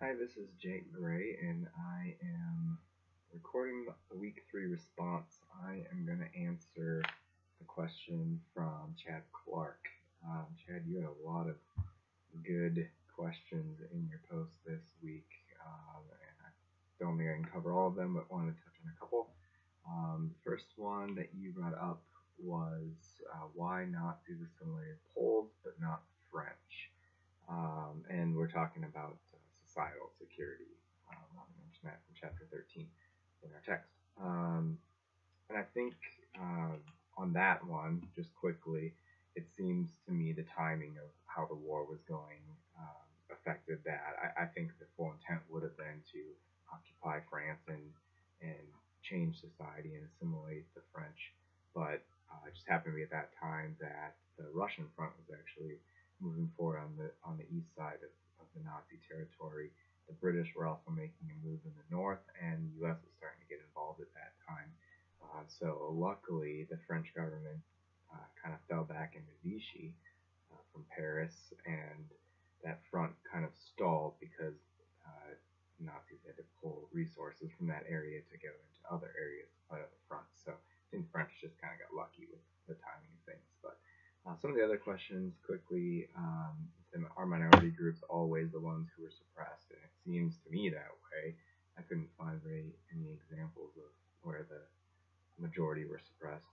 Hi, this is Jake Gray, and I am recording the week 3 response. I am going to answer the question from Chad Clark. Chad, you had a lot of good questions in your post this week, and I don't think I can cover all of them, but wanted to touch on a couple. The first one that you brought up was why not do the assimilated Poles but not French? And we're talking about societal security. I mentioned that from chapter 13 in our text. And I think on that one, just quickly, it seems to me the timing of how the war was going affected that. I think the full intent would have been to occupy France and change society and assimilate the French, but it just happened to be at that time that the Russian front was actually moving forward on the east side of the Nazi territory. The British were also making a move in the north, and the U.S. was starting to get involved at that time. So luckily, the French government kind of fell back into Vichy from Paris, and that front kind of stalled because Nazis had to pull resources from that area to go into other areas out of the front. So I think French just kind of got lucky with the timing of things. But some of the other questions quickly, are minority groups always the ones who are suppressed? And it seems to me that way. I couldn't find any examples of where the majority were suppressed.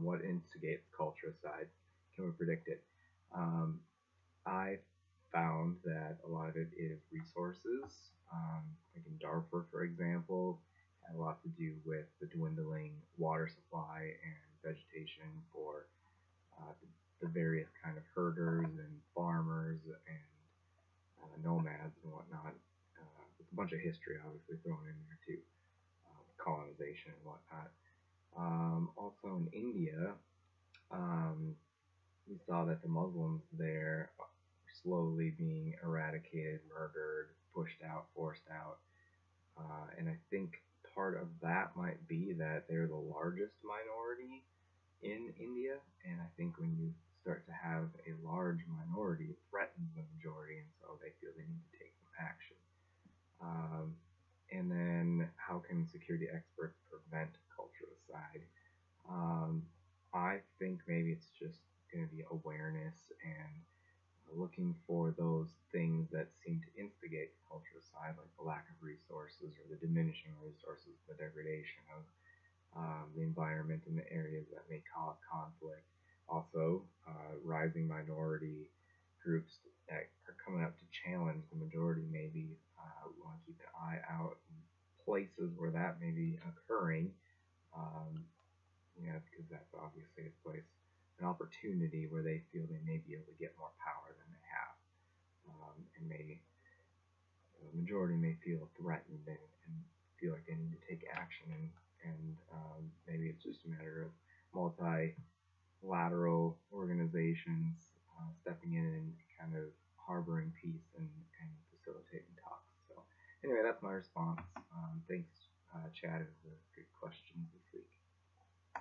What instigates culturicide? Can we predict it? Um, I found that a lot of it is resources. Like in Darfur, for example, had a lot to do with the dwindling water supply and vegetation for the various kind of herders and farmers and nomads and whatnot. With a bunch of history, obviously, thrown in there too, colonization and whatnot. Also in India, um, we saw that the Muslims there are slowly being eradicated, murdered, pushed out, forced out. And I think part of that might be that they're the largest minority in India. And I think when you start to have a large minority, it threatens the majority, and so they feel they need to take some action. Um, and then, how can security experts prevent culturicide? Um, I think maybe it's just going to be awareness and looking for those things that seem to instigate the culturicide, like the lack of resources or the diminishing resources, the degradation of the environment in the areas that may cause conflict. Also, rising minority groups that are coming up to challenge the majority maybe want to keep an eye out in places where that may be occurring. Um, because that's obviously a place, an opportunity where they feel they may be able to get more power than they have, and maybe the majority may feel threatened and feel like they need to take action, and maybe it's just a matter of multilateral organizations stepping in and kind of harboring peace and facilitating talks. So anyway, that's my response.